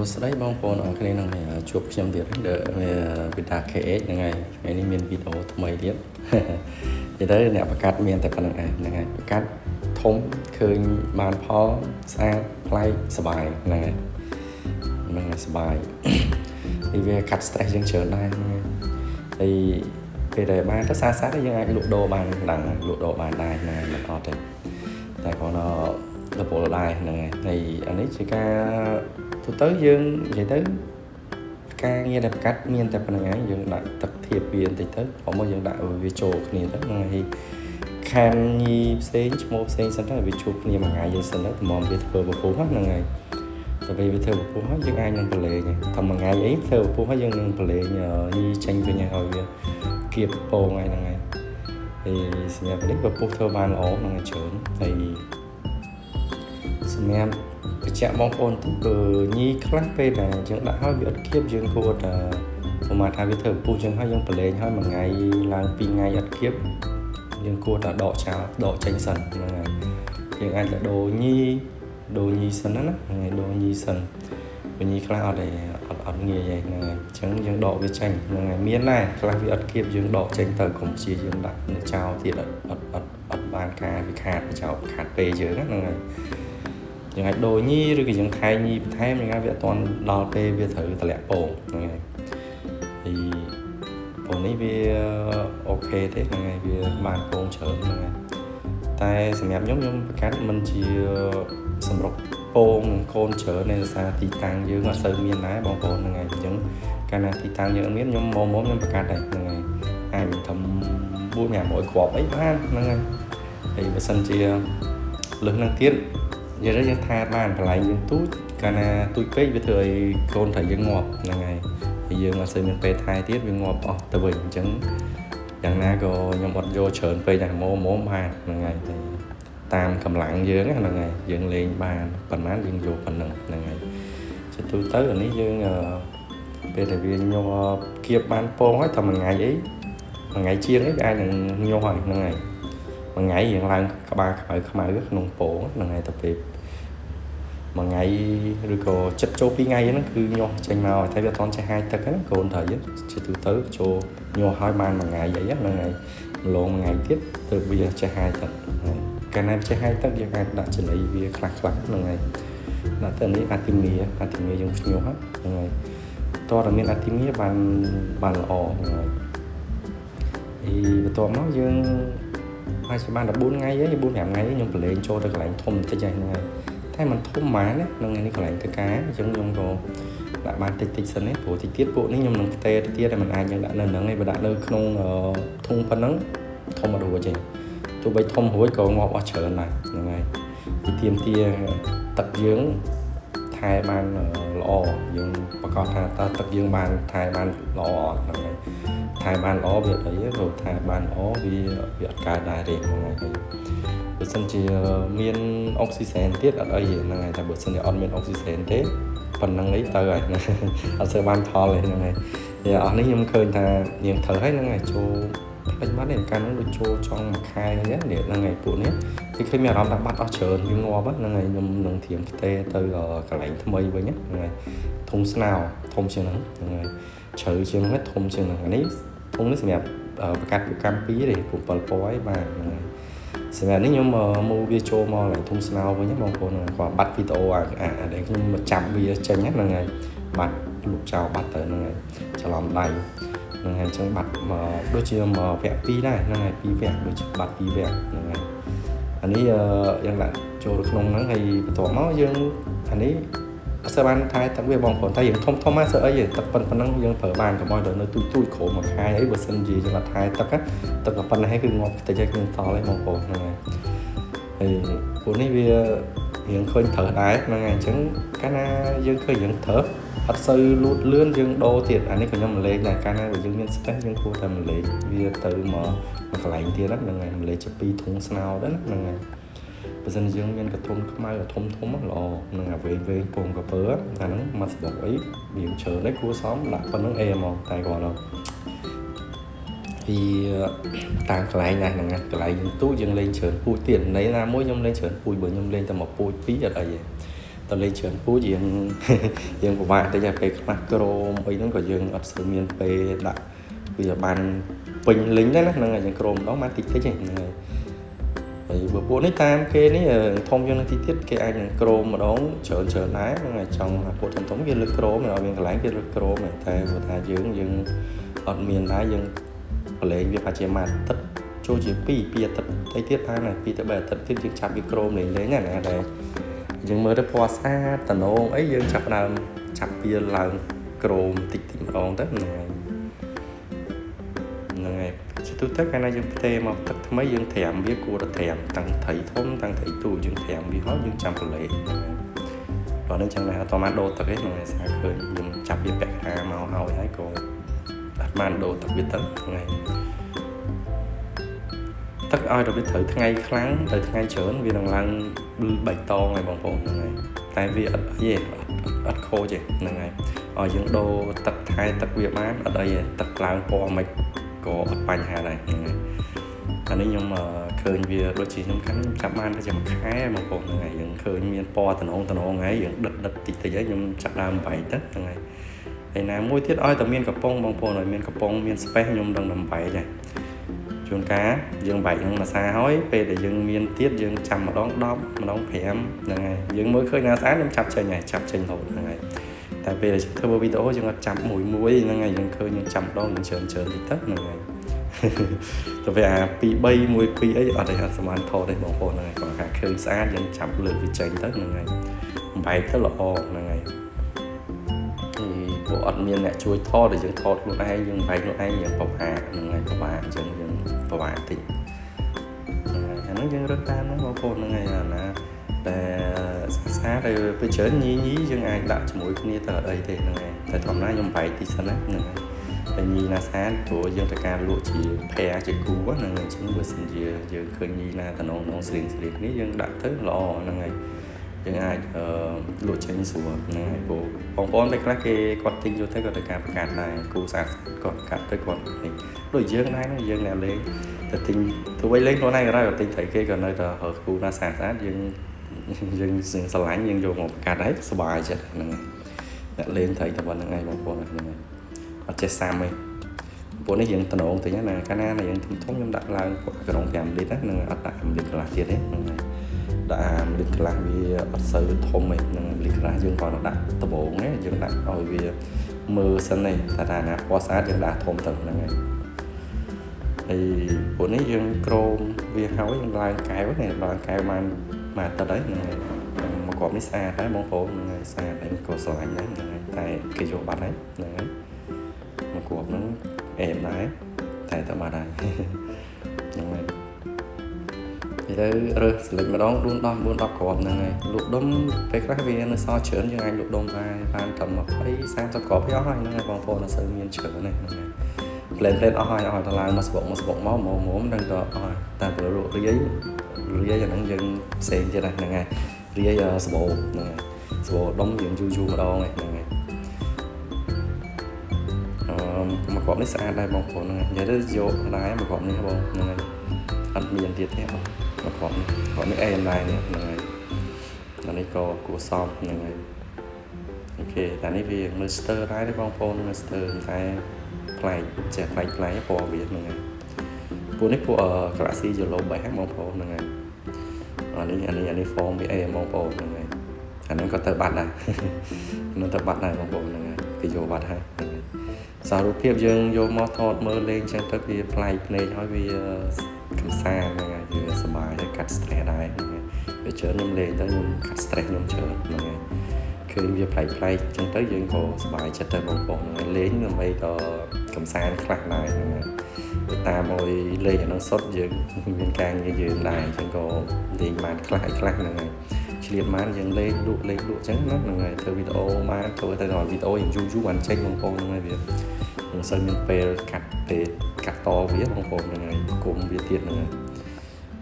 សួស្តីបងប្អូនអរគ្នានឹងជួបខ្ញុំទៀតវីតា KH ហ្នឹងហើយថ្ងៃនេះមានវីដេអូថ្មីទៀតនិយាយទៅអ្នកបង្កើតមានតែប៉ុណ្្នឹងឯងហ្នឹងហើយបង្កើតធំឃើញបានផលស្អាតប្លែកសប្បាយហ្នឹងហើយសប្បាយពីវាកាត់ stress យើងច្រើនដែរហ្នឹងហើយពេលដែលបានទៅសាទៅយើងអាចលក់ដូរបានដល់លក់ដូរបានដែរហ្នឹងហើយមិនអត់ទេតែគាត់រពលដែរហ្នឹងហើយអានេះជាការទូទៅយើងនិយាយទៅការងារដែលបង្កើតមានតែប៉ុណ្្នឹងឯងយើងដាក់ទឹកធៀបវាបន្តិចទៅព្រោះមកយើងដាក់វាចូលគ្នាទៅហ្នឹងហើយខានញីផ្សេងឈ្មោះផ្សេងសិនទៅវាជួបគ្នាមួយថ្ងៃយើងសិនទៅតម្រាំវាធ្វើពពុះហ្នឹងហើយតែពេលវាធ្វើពពុះហើយយើងអាចនឹងប្រឡេងតែមួយថ្ងៃអីធ្វើពពុះហើយយើងនឹងប្រឡេងញីចេញវិញឲ្យវាគៀបពងហ្នឹងហើយសម្រាប់នេះពពុះធ្វើបានល្អហ្នឹងហើយច្រើនហើយសម្រាប់បញ្ជាក់បងប្អូនទៅគឺញីខ្លះពេលដែលយើងដាក់ឲ្យវាអត់គៀបយើងគួរតែប្រហែលថាវាធ្វើពុះយើងហើយយើងប្រឡែងឲ្យមួយថ្ងៃឡើង2ថ្ងៃអត់គៀបយើងគួរតែដកចោលដកចេញសិនហ្នឹងហើយយើងអាចទៅដូរញីសិនណាហ្នឹងហើយដូរញីសិនញីខ្លះអត់ងាយហ្នឹងហើយអញ្ចឹងយើងដកវាចេញហ្នឹងហើយមានដែរខ្លះវាអត់គៀបយើងដកចេញទៅកុំព្យាយាមដាក់នៅចោលទៀតអត់បានការវាខាតចោលខាតពេលយើងហ្នឹងហើយយើងអាចដូរញីឬក៏យើងថែញីបន្ថែមយ៉ាងណាវាអត់ទាន់ដល់ពេលវាត្រូវតម្លាក់ពងហ្នឹងហើយហើយពងនេះវាអូខេទេហ្នឹងហើយវាបានពងច្រើនហ្នឹងហើយតែសម្រាប់ខ្ញុំបង្កើតមិនជាសម្រុកពងនិងកូនច្រើនในសារទីតាំងយើងអត់សូវមានដែរបងប្អូនហ្នឹងហើយអញ្ចឹងកាលណាទីតាំងយើងអត់មានខ្ញុំមកខ្ញុំបង្កើតដែរហ្នឹងហើយអាចធ្វើ4-500គ្រាប់អីបានហ្នឹងហើយបើសិនជាលើសហ្នឹងទៀតនិយាយទៅយើងថាបានកន្លែងយើងទូចកាលណាទូចពេកវាធ្វើឲ្យកូនត្រីយើងងាប់ហ្នឹងហើយយើងអត់សូវមានពេលថែទៀតវាងាប់អស់ទៅវិញអញ្ចឹងយ៉ាងណាក៏ខ្ញុំអត់យកច្រើនពេកតែម៉មបានហ្នឹងហើយតាមកម្លាំងយើងហ្នឹងហើយយើងលេងបានប៉ុន្មានយើងយកប៉ុណ្ណឹងហ្នឹងហើយចុះទូទៅអានេះយើងពេលដែលវាញាប់គៀបបានពងហើយតែមួយថ្ងៃអីមួយថ្ងៃជាងអីវាអាចនឹងញាប់ហើយហ្នឹងហើយមួយថ្ងៃរៀងឡើងក្បាលខ្មៅក្នុងពងហ្នឹងហើយទៅពេលមួយថ្ងៃឬក៏ចិត្តចូល2ថ្ងៃហ្នឹងគឺញាស់ចេញមកតែវាអត់ទាន់ចេះហាយទឹកហ្នឹងកូនត្រីជាទូទៅចូលញាស់ហើយបានមួយថ្ងៃអីហ្នឹងហើយឡងមួយថ្ងៃទៀតទៅវាចេះហាយទឹកកាលណាចេះហាយទឹកយើងអាចដាក់ចំណីវាខ្លះហ្នឹងហើយដាក់ទៅនេះអាទីមៀយើងភ្ញាស់ហ្នឹងហើយតើមានអាទីមៀបានល្អហ្នឹងហើយបន្ទាប់មកយើងហើយបាន14ថ្ងៃឯង4-5ថ្ងៃខ្ញុំប្រឡែងចូលទៅកន្លែងធំបន្តិចហ្នឹងហើយតែมันធំហ្មងណាក្នុងនេះកន្លែងធ្វើការអញ្ចឹងខ្ញុំក៏ដាក់បានតិចសិនទេព្រោះតិចទៀតពួកនេះខ្ញុំនឹងផ្ទេទៅទៀតតែมันអាចយើងដាក់នៅហ្នឹងឯងបើដាក់នៅក្នុងធុងប៉ុណ្ណឹងធំអត់រួចទេទោះបីធំរួចក៏ងាប់អស់ច្រើនដែរហ្នឹងហើយពីទៀមទាទឹកយើងថែបានល្អយើងប្រកាសថាតើទឹកយើងបានថែបានល្អអត់ហ្នឹងហើយថែបានល្អវាអីព្រោះថែបានល្អវាអត់កើតដែរទេហ្នឹងហើយបើសិនជាមានអុកស៊ីសែនទៀតអត់អីហ្នឹងហើយតែបើសិនជាអត់មានអុកស៊ីសែនទេប៉ុណ្្នឹងអីទៅហើយអត់សូវបានផលទេហ្នឹងហើយអស់នេះខ្ញុំឃើញថាយើងត្រូវហើយហ្នឹងហើយចូលផ្លេចបាត់នេះកាលហ្នឹងដូចចូលចង់មួយខែហ្នឹងហ្នឹងហើយពួកនេះគឺឃើញមានអារម្មណ៍ថាបាត់អស់ច្រើនវាងាប់ហ្នឹងហើយខ្ញុំនឹងធៀមផ្ទេទៅកន្លែងថ្មីវិញហ្នឹងហើយធុងស្នោធំជាងហ្នឹងហើយជ្រៅជាងហ្នឹងធំជាងហ្នឹងអានេះធុងនេះសម្រាប់បង្កាត់ពួកកម្ម2ទេពួក7ពណ៌ឯងបាទហ្នឹងហើយសម្រាប់នេះខ្ញុំមកវាចូលមកឡើងធុំស្នោវិញបងប្អូនគាត់បាត់វីដេអូអាដែលខ្ញុំមកចាប់វាចេញហ្នឹងហើយបាត់លុបចោលបាត់ទៅហ្នឹងហើយច្រឡំដៃហ្នឹងហើយអញ្ចឹងបាត់ដូចជាវគ្គ2ដែរហ្នឹងហើយ2វគ្គដូចជាបាត់2វគ្គហ្នឹងហើយអានេះយើងដាក់ចូលក្នុងហ្នឹងហើយបន្ទាប់មកយើងអានេះអត់សូវបានថែទឹកវាបងប្អូនតែយើងធំហ្នឹងសើអីទឹកប៉ុណ្ណឹងយើងប្រើបានកុំឲ្យនៅទូចក្រោមមួយខែអីបើសិនជាយើងអត់ថែទឹកប៉ុណ្ណឹងហើយគឺងាប់តិចហើយគឺសល់ហើយបងប្អូនហ្នឹងហើយពួកនេះវារៀងឃើញត្រូវដែរហ្នឹងហើយអញ្ចឹងកាលណាយើងឃើញយើងត្រូវអត់សូវលូតលឿនយើងដូរទៀតអានេះក៏ខ្ញុំម្លេចដែរកាលណាបើយើងមាន space យើងគួរតែម្លេចវាទៅមកកន្លែងទៀតហ្នឹងហើយម្លេចជា2ធុងស្នោដែរហ្នឹងហើយបើសិនយើងមានកធុនខ្មៅធំល្អនឹងអាវែងពងកពើអាហ្នឹងមកស្ដុកអីវាច្រើនđấyគួរសមដាក់ប៉ុណ្្នឹងអេហ្មងតែគាត់ពីតាមកន្លែងណាហ្នឹងកន្លែងយើងទូយើងលេងច្រើនពូជទៀតនៃណាមួយខ្ញុំលេងច្រើនពូជបើខ្ញុំលេងតែមកពូជ2អត់អីទេ តលេងច្រើនពូជយើងពិបាកទៅយ៉ាងពេលខ្លះក្រមអីហ្នឹងក៏យើងអត់ស្រួលមានពេលដាក់វាបានពេញលេងដែរណាហ្នឹងហើយយើងក្រមម្ដងបានតិចហ្នឹងហើយហើយបើពួកនេះតាមគេនេះធំយើងនឹងតិចទៀតគេអាចនឹងក្រមម្ដងច្រើនដែរហ្នឹងហើយចង់ពួកធំវាលើកក្រមឲ្យមានកន្លែងគេលើកក្រមតែព្រោះថាយើងអត់មានដែរយើងប្រឡែងវាប្រហែលជាមួយអាទិត្យចូលជា2អាទិត្យទៅទៀតបានហើយ2ទៅ3អាទិត្យទៀតយើងចាប់វាក្រមលេងណាដែរយើងមើលទៅពណ៌ស្អាតតំណងអីយើងចាប់ដើមចាប់វាឡើងក្រមតិចម្ដងទៅហ្នឹងហើយជាទូទៅកាលណាយើងផ្ទេរមកទឹកថ្មីយើងត្រាំវាគួរតែត្រាំតាំងត្រីធំតាំងត្រីទូយើងត្រាំវាហើយយើងចាំប្រឡេកដល់នឹងចឹងដែរអត់បានដូរទឹកទេហ្នឹងហើយស្អាតឃើញយើងចាប់វាពាក់ខាមកហើយក៏អត់បានដូរទឹកវាទៅថ្ងៃទឹកឲ្យដល់វាត្រូវថ្ងៃខ្លាំងទៅថ្ងៃច្រើនវានឹងឡើងបៃតងហើយបងប្អូនហ្នឹងហើយតែវាអត់អីអត់ខូចទេហ្នឹងហើយឲ្យយើងដូរទឹកថែទឹកវាបានអត់អីទេទឹកឡើងពណ៌មិនក៏អត់បញ្ហាដែរហ្នឹងហើយអានេះខ្ញុំឃើញវាដូចជាខ្ញុំចាប់បានទៅជាមួយខែបងប្អូនហ្នឹងហើយយើងឃើញមានពណ៌តំណងហើយយើងដិតតិចហើយខ្ញុំចាប់ដើមបែកទៅហ្នឹងហើយហើយណាមួយទៀតឲ្យតែមានកំប៉ុងបងប្អូនឲ្យមានកំប៉ុងមាន space ខ្ញុំដឹងតែបែកដែរជួនកាលយើងបែកក្នុងភាសាហើយពេលដែលយើងមានទៀតយើងចាំម្ដង10ម្ដង5ហ្នឹងហើយយើងមើលឃើញណាស្អាតខ្ញុំចាប់ចេញហើយចាប់ចេញរហូតហ្នឹងហើយតែពេលដែលធ្វើវីដេអូយើងអត់ចាប់មួយហ្នឹងហើយយើងឃើញយើងចាំម្ដងយើងច្រើនតិចទៅហ្នឹងហើយទៅវា2 3 1 2អីអត់ទេអត់ស្មានថតទេបងប្អូនហ្នឹងហើយគាត់ថាឃើញស្អាតយើងចាប់លើកវាចេញទៅហ្នឹងហើយបែកទៅល្អហ្នឹងហើយពួកអត់មានអ្នកជួយថតđểយើងថតខ្លួនឯងយើងបែកខ្លួនឯងយើងពិបាកហ្នឹងហើយពិបាកអញ្ចឹងយើងពិបាកតិចអាហ្នឹងយើងរកតាមហ្នឹងបងប្អូនហ្នឹងហើយណាតែសាទៅពេលច្រើនញីយើងអាចដាក់ជាមួយគ្នាទៅអត់អីទេហ្នឹងហើយតែធម្មតាខ្ញុំបែកតិចសិនណាហ្នឹងហើយតែញីណាសានព្រោះយើងត្រូវការលក់ជាផែជាគូហ្នឹងហើយអញ្ចឹងបើសិនជាយើងឃើញញីណាតំណងស្រៀងគ្នាយើងដាក់ទៅល្អហ្នឹងហើយយើងអាចលក់ចេញស្រួលហ្នឹងហើយបងប្អូនពេលខ្លះគេគាត់ទិញយកទៅគាត់ត្រូវការប្រកាសដែរគូសាស្ត្រគាត់កាត់ទៅគាត់នេះដូចយើងដែរហ្នឹងយើងអ្នកលេងទៅទិញទៅវិញលេងខ្លួនឯងក៏ដែរទិញត្រីគេក៏នៅតែហើគូណាសាស្ត្រយើងស្រឡាញ់យើងយកមកប្រកាសហើយសុបាយចិត្តហ្នឹងអ្នកលេងត្រីតែប៉ុណ្្នឹងឯងបងប្អូនហ្នឹងហើយអត់ចេះសាំទេពួកនេះយើងតំណងតិចណាកាលណាយើងធំខ្ញុំដាក់ឡើងក្រុង5លីត្រហ្នឹងអត់ដាក់5លីត្រកន្លះទៀតទេហ្នឹងហើយដាក់1លីត្រកន្លះវាអត់សូវធំទេហ្នឹង1លីត្រកន្លះយើងគ្រាន់តែដាក់ដបងណាយើងដាក់ឲ្យវាមើលសិនទេថាណាពណ៌ស្អាតយើងដាក់ធំទៅហ្នឹងហើយហើយពួកនេះយើងក្រមវាហើយយើងឡើងកែវនេះឡើងកែវបានអាទិត្យហើយហ្នឹងហើយមកគ្រាប់នេះស្អាតដែរបងប្អូនហ្នឹងហើយស្អាតហើយក៏ស្រឡាញ់ដែរហ្នឹងហើយតែគេយកបាត់ហើយហ្នឹងហើយមកគ្រាប់ហ្នឹងអែមដែរតែបាត់ហើយហ្នឹងហើយទៅរើសស្លេចម្ដង4 10 4 10គ្រាប់ហ្នឹងហើយលក់ដុំពេលខ្លះវានៅសល់ច្រើនយើងអាចលក់ដុំបានត្រឹម20 30គ្រាប់អស់ហើយហ្នឹងហើយបងប្អូនអត់សូវមានច្រើនទេហ្នឹងហើយផ្លែអស់ហើយអស់ទៅឡើងមកស្បុកមកមុំនឹងទៅអស់តែព្រោះលក់រាយអាហ្នឹងយើងផ្សេងទៀតហ្នឹងហើយរាយស្បោហ្នឹងហើយស្បោដុំយើងយូរម្ដងហ្នឹងហើយមកគ្រាប់នេះស្អាតដែរបងប្អូនហ្នឹងហើយនិយាយទៅយកដែរមកគ្រាប់នេះបងហ្នឹងហើយអត់មានទៀតទេបងមកគ្រាប់នេះអែមដែរនេះហ្នឹងហើយដល់នេះក៏គួរសមហ្នឹងហើយអូខេតែនេះវាមើលស្ទើរដែរបងប្អូនមើលស្ទើរតែប្លែកចេះប្លែកពណ៌វាហ្នឹងហើយពួកនេះពួកGalaxy Yellow Bassបងប្អូនហ្នឹងហើយអានេះ form វាអែមបងប្អូនហ្នឹងហើយអាហ្នឹងក៏ទៅបាត់ដែរនឹងទៅបាត់ដែរបងប្អូនហ្នឹងហើយគេយកបាត់ហើយសាររូបភាពយើងយកមកថតមើលលេងចឹងទៅវាប្លែកភ្នែកហើយវាកំសាន្តហ្នឹងហើយវាសប្បាយហើយកាត់ stress ដែរហ្នឹងហើយវាច្រើនខ្ញុំលេងទៅខ្ញុំកាត់ stress ខ្ញុំច្រើនហ្នឹងហើយឃើញវាប្លែកចឹងទៅយើងក៏សប្បាយចិត្តទៅបងប្អូនហ្នឹងហើយលេងដើម្បីក៏កំសាន្តខ្លះដែរហ្នឹងហើយតាមឲ្យលេងអានឹងសុទ្ធយើងមានការងារយើងដែរអញ្ចឹងក៏លេងបានខ្លះហ្នឹងហើយឆ្លៀតបានយើងលេងលក់អញ្ចឹងណាហ្នឹងហើយធ្វើវីដេអូបានធ្វើទៅដល់វីដេអូយើងយូរបានចេញបងប្អូនហ្នឹងហើយវាមិនសូវមានពេលកាត់តវាបងប្អូនហ្នឹងហើយគុំវាទៀតហ្នឹងហើយ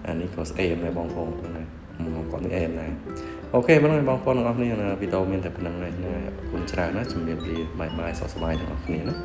អានេះក៏ស្អែមដែរបងប្អូនហ្នឹងហើយគាត់នេះអែមដែរអូខេបងប្អូនទាំងអស់គ្នាវីដេអូមានតែប៉ុណ្្នឹងហើយអរគុណច្រើនណាជំរាបលាបាយសុខសប្បាយទាំងអស់គ្នាណា